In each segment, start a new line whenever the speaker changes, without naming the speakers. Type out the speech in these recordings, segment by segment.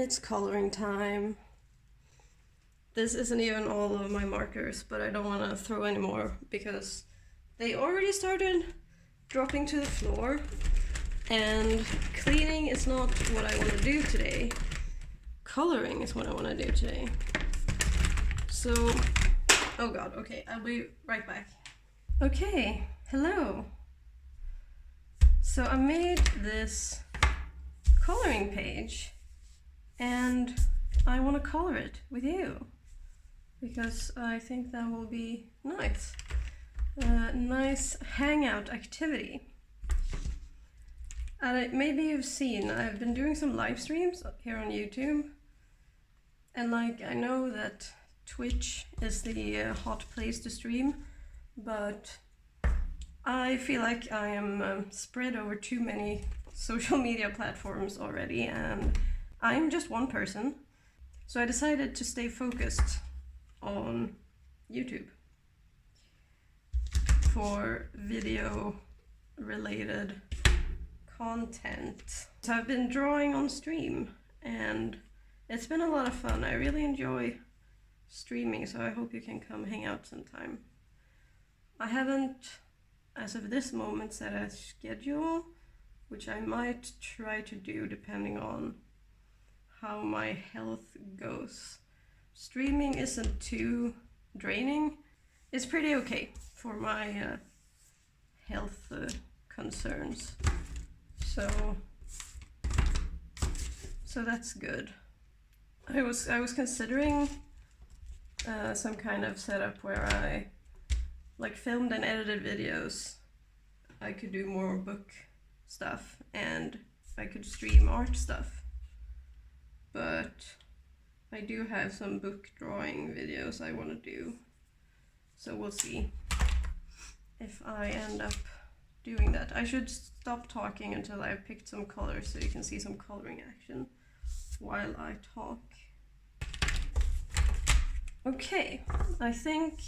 It's coloring time. This isn't even all of my markers, but I don't want to throw any more because they already started dropping to the floor, and cleaning is not what I want to do today. Coloring is what I want to do today. So, oh god, okay, I'll be right back. Okay, hello. So I made this coloring page and I want to color it with you because I think that will be nice. Nice hangout activity. And maybe you've seen, I've been doing some live streams here on YouTube, and like I know that Twitch is the hot place to stream, but I feel like I am spread over too many social media platforms already, and I'm just one person. So I decided to stay focused on YouTube for video related content. So I've been drawing on stream and it's been a lot of fun. I really enjoy streaming, so I hope you can come hang out sometime. I haven't, as of this moment, set a schedule, which I might try to do depending on how my health goes. Streaming isn't too draining. It's pretty okay for my health concerns. So that's good. I was considering some kind of setup where I like filmed and edited videos. I could do more book stuff and I could stream art stuff. But I do have some book drawing videos I want to do. So we'll see if I end up doing that. I should stop talking until I've picked some colors so you can see some coloring action while I talk. Okay, I think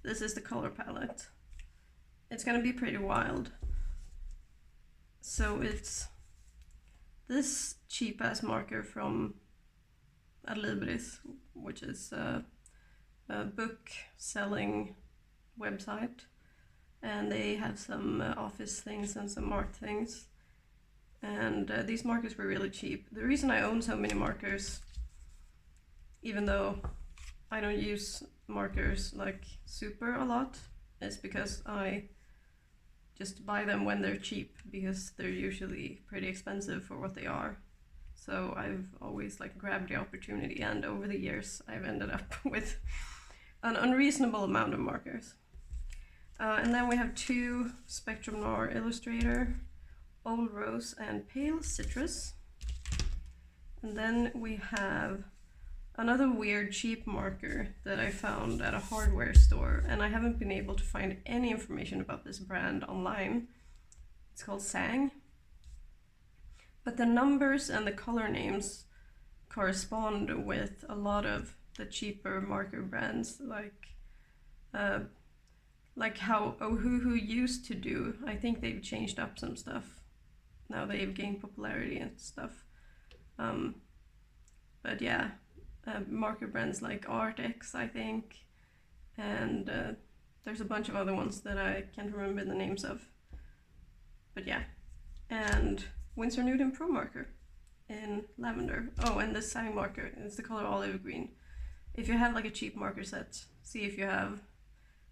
this is the color palette. It's gonna be pretty wild. So it's this cheap ass marker from Adlibris, which is a book selling website, and they have some office things and some art things, and these markers were really cheap. The reason I own so many markers, even though I don't use markers like super a lot, is because I just buy them when they're cheap, because they're usually pretty expensive for what they are. So I've always like grabbed the opportunity, and over the years I've ended up with an unreasonable amount of markers. And then we have two Spectrum Noir Illustrator, Old Rose and Pale Citrus. And then we have another weird cheap marker that I found at a hardware store, and I haven't been able to find any information about this brand online. It's called Sang. But the numbers and the color names correspond with a lot of the cheaper marker brands, like how Ohuhu used to do. I think they've changed up some stuff. Now they've gained popularity and stuff. But yeah, marker brands like ArtX, I think, and there's a bunch of other ones that I can't remember the names of. But yeah, and Winsor Newton Pro Marker in lavender. Oh, and the Sang marker, it's the color olive green. If you have like a cheap marker set, see if you have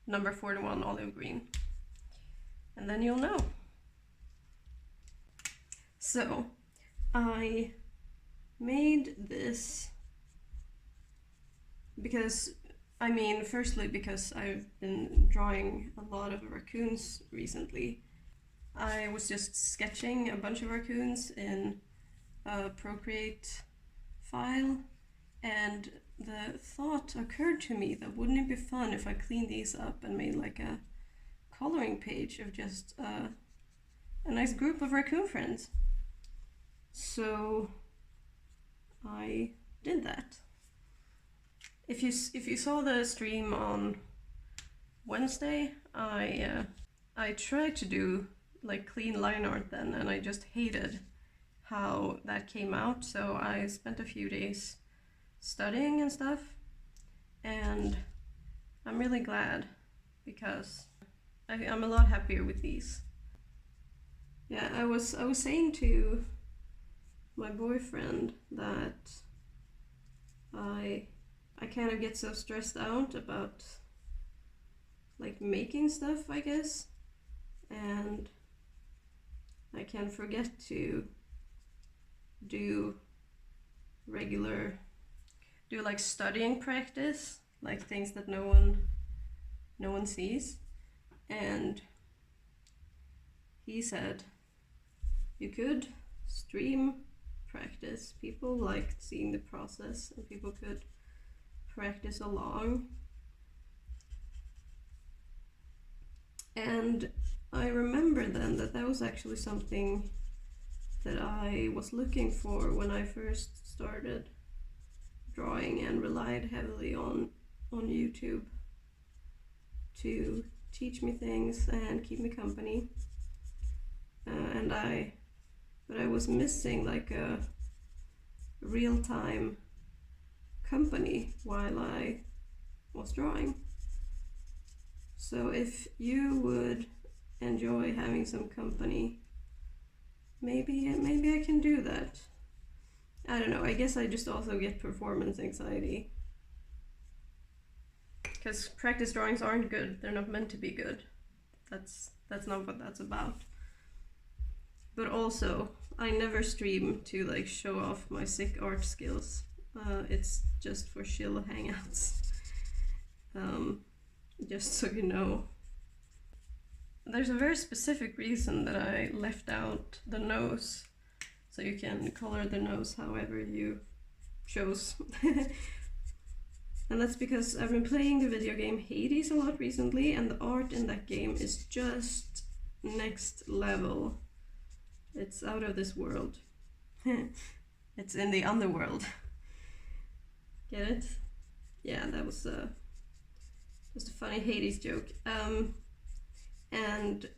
number 41 olive green, and then you'll know. So I made this because, I mean, firstly because I've been drawing a lot of raccoons recently. I was just sketching a bunch of raccoons in a Procreate file, and the thought occurred to me that wouldn't it be fun if I cleaned these up and made like a coloring page of just a nice group of raccoon friends. So I did that. If you saw the stream on Wednesday, I tried to do like clean line art then, and I just hated how that came out. So I spent a few days studying and stuff, and I'm really glad because I'm a lot happier with these. Yeah, I was saying to my boyfriend that I kind of get so stressed out about like making stuff, I guess, and I can forget to do like studying practice, like things that no one sees. And he said you could stream practice. People like seeing the process, and people could practice along. And I remember then that was actually something that I was looking for when I first started drawing and relied heavily on YouTube to teach me things and keep me company. But I was missing like a real-time company while I was drawing. So if you would enjoy having some company, maybe I can do that. I don't know, I guess I just also get performance anxiety. Because practice drawings aren't good, they're not meant to be good. That's not what that's about. But also, I never stream to like show off my sick art skills. It's just for chill hangouts. Just so you know. There's a very specific reason that I left out the nose, so you can color the nose however you chose. And that's because I've been playing the video game Hades a lot recently, and the art in that game is just next level. It's out of this world. It's in the underworld. Get it? Yeah, that was just a funny Hades joke. And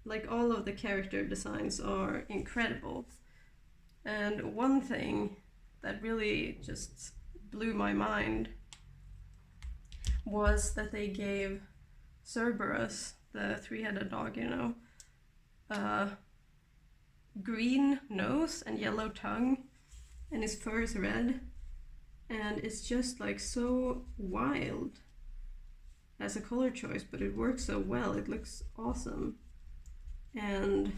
like all of the character designs are incredible. And one thing that really just blew my mind was that they gave Cerberus, the three-headed dog, green nose and yellow tongue, and his fur is red, and it's just like so wild as a color choice, but it works so well. It looks awesome. And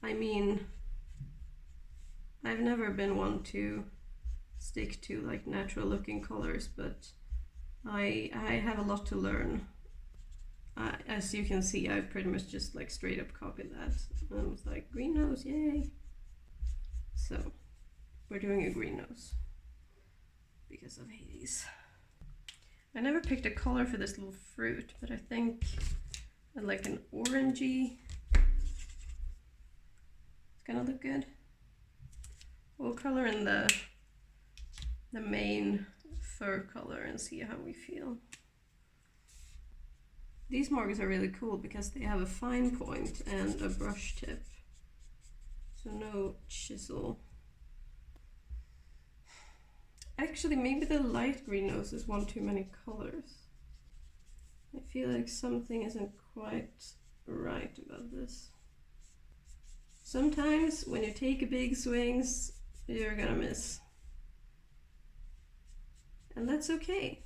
I mean, I've never been one to stick to like natural looking colors, but I have a lot to learn. As you can see, I've pretty much just like straight up copied that. And I was like, green nose, yay! So we're doing a green nose because of Hades. I never picked a color for this little fruit, but I think I'd like an orangey. It's gonna look good. We'll color in the main fur color and see how we feel. These markers are really cool because they have a fine point and a brush tip. So no chisel. Actually, maybe the light green noses want too many colors. I feel like something isn't quite right about this. Sometimes when you take big swings, you're gonna miss. And that's okay.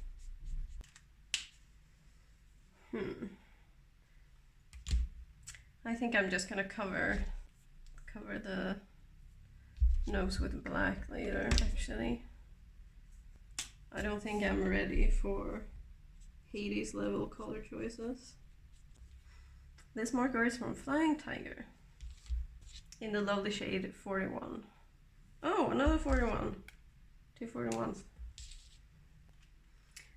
I think I'm just gonna cover the nose with black later, actually. I don't think I'm ready for Hades level color choices. This marker is from Flying Tiger in the lovely shade 41. Oh, another 41. 2 41s.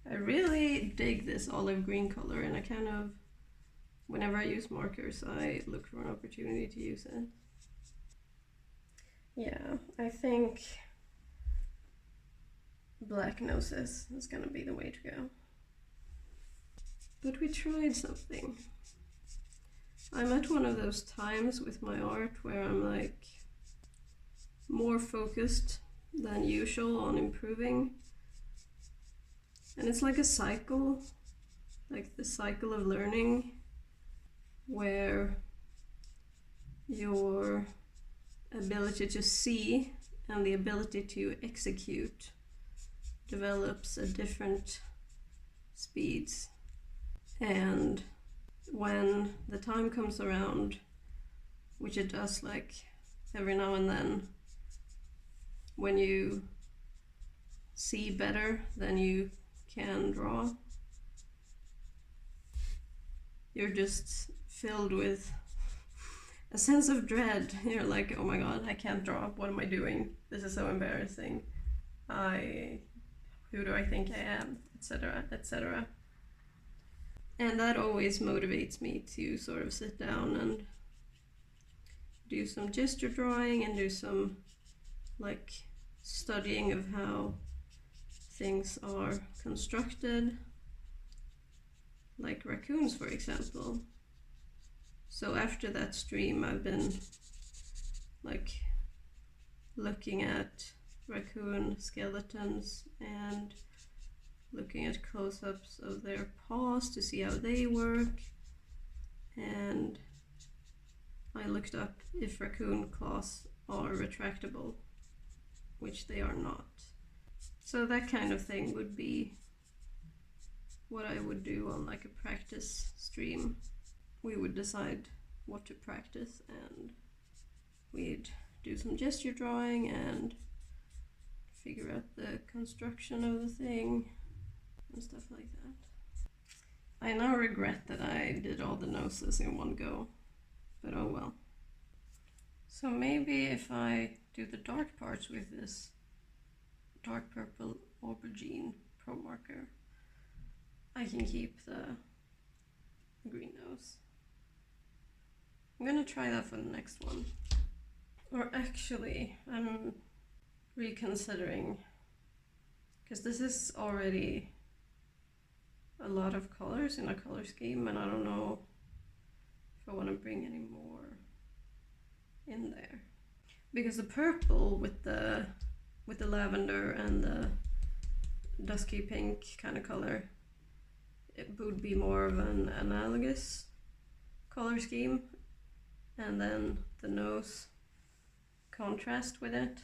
I really dig this olive green color, and I kind of, whenever I use markers, I look for an opportunity to use it. Yeah, I think black noses is gonna be the way to go. But we tried something. I'm at one of those times with my art where I'm like, more focused than usual on improving. And it's like a cycle, like the cycle of learning, where your ability to see and the ability to execute develops at different speeds. And when the time comes around, which it does like every now and then, when you see better than you can draw, you're just filled with a sense of dread. You're like, oh my god, I can't draw. What am I doing? This is so embarrassing. Who do I think I am? Etc., etc. And that always motivates me to sort of sit down and do some gesture drawing and do some like studying of how things are constructed, like raccoons, for example. So after that stream, I've been like looking at raccoon skeletons and looking at close-ups of their paws to see how they work, and I looked up if raccoon claws are retractable, which they are not. So that kind of thing would be what I would do on like a practice stream. We would decide what to practice and we'd do some gesture drawing and figure out the construction of the thing and stuff like that. I now regret that I did all the noses in one go, but oh well. So maybe if I do the dark parts with this dark purple aubergine pro marker, I can keep the green nose. I'm gonna try that for the next one. Or actually, I'm reconsidering, because this is already a lot of colors in a color scheme, and I don't know if I want to bring any more in there. Because the purple with the lavender and the dusky pink kind of color, it would be more of an analogous color scheme, and then the nose contrast with it.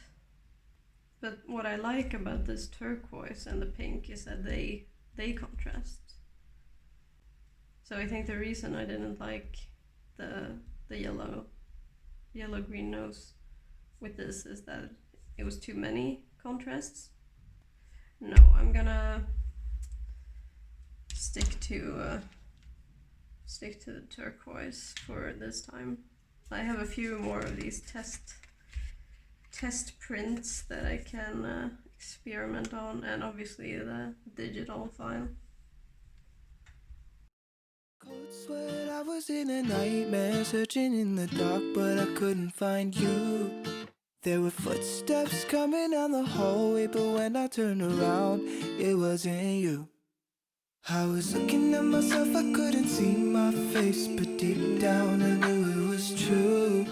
But what I like about this turquoise and the pink is that they contrast. So I think the reason I didn't like the yellow green nose with this is that it was too many contrasts. No, I'm gonna stick to the turquoise for this time. I have a few more of these test prints that I can experiment on, and obviously the digital file.
Cold sweat, I was in a nightmare, searching in the dark, but I couldn't find you. There were footsteps coming down the hallway, but when I turned around, it wasn't you. I was looking at myself, I couldn't see my face, but deep down I knew it was true.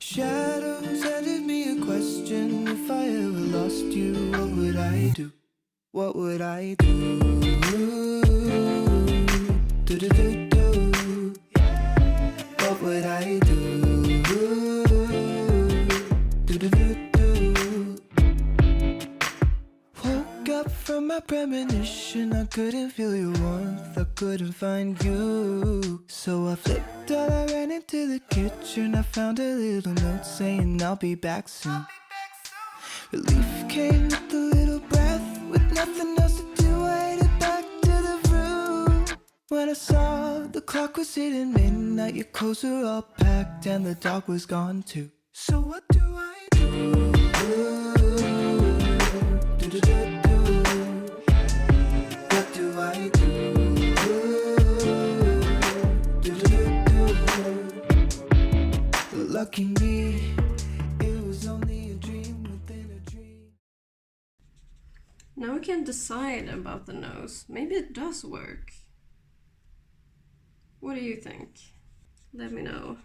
Shadows handed me a question: if I ever lost you, what would I do? What would I do? Do-do-do-do. What would I do? Do-do-do-do. Woke up from my premonition, I couldn't feel your warmth, I couldn't find you. So I flipped out, I ran into the kitchen, I found a little note saying I'll be back soon. Relief came with a little breath, with nothing else to do, I headed back to the room. When I saw the clock was hitting midnight, your clothes were all packed and the dog was gone too. So what do I do? Do-do-do-do. What do I do? Do-do-do-do. Lucky me, it was only a dream within a dream.
Now we can decide about the nose. Maybe it does work. What do you think? Let me know.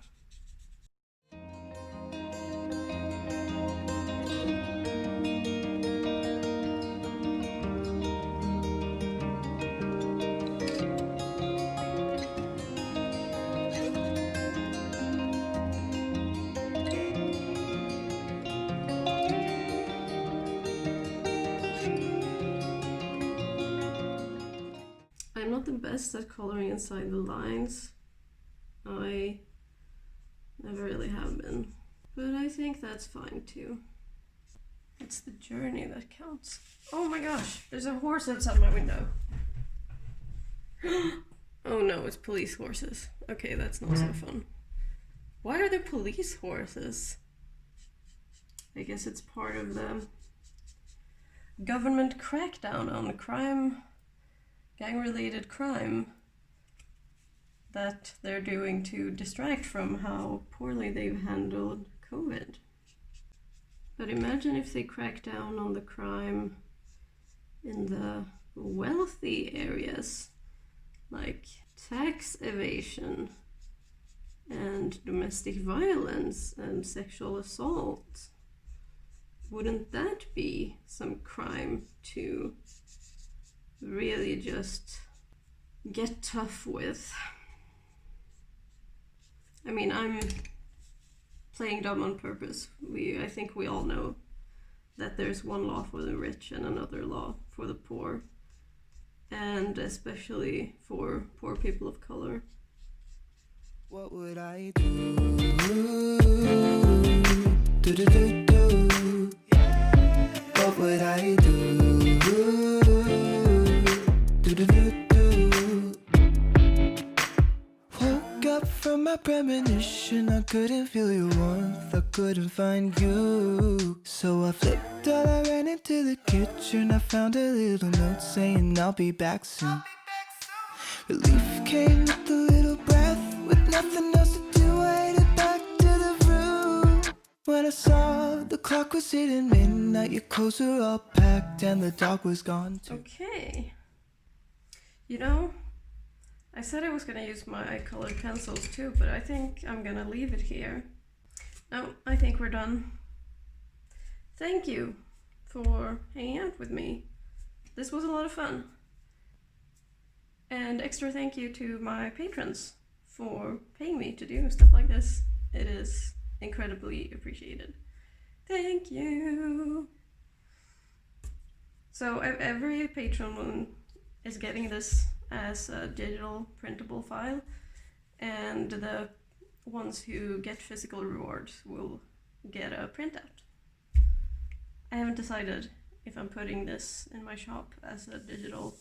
the best at coloring inside the lines. I never really have been. But I think that's fine too. It's the journey that counts. Oh my gosh, there's a horse outside my window. Oh no, it's police horses. Okay, that's not so fun. Why are there police horses? I guess it's part of the government crackdown on crime, gang-related crime, that they're doing to distract from how poorly they've handled COVID. But imagine if they crack down on the crime in the wealthy areas, like tax evasion and domestic violence and sexual assault. Wouldn't that be some crime to really just get tough with? I mean, I'm playing dumb on purpose. I think we all know that there's one law for the rich and another law for the poor, and especially for poor people of color.
What would I do? Do-do-do-do. What would I do? Do-do-do-do. Woke up from my premonition, I couldn't feel your warmth, I couldn't find you. So I flipped out, I ran into the kitchen, I found a little note saying I'll be back soon. Relief came with a little breath, with nothing else to do, I headed back to the room. When I saw the clock was hitting midnight, your clothes were all packed and the dog was gone too.
Okay. You know, I said I was gonna use my colored pencils too, but I think I'm gonna leave it here. No, I think we're done. Thank you for hanging out with me. This was a lot of fun. And extra thank you to my patrons for paying me to do stuff like this. It is incredibly appreciated. Thank you! So every patron is getting this as a digital printable file, and the ones who get physical rewards will get a printout. I haven't decided if I'm putting this in my shop as a digital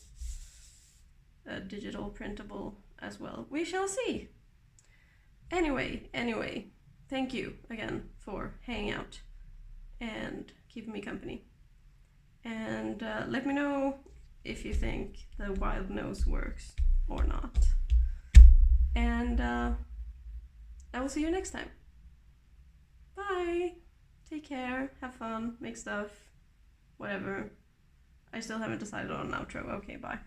printable as well. We shall see. Anyway, thank you again for hanging out and keeping me company. And let me know if you think the wild nose works or not. And I will see you next time. Bye. Take care. Have fun. Make stuff. Whatever. I still haven't decided on an outro. Okay, bye.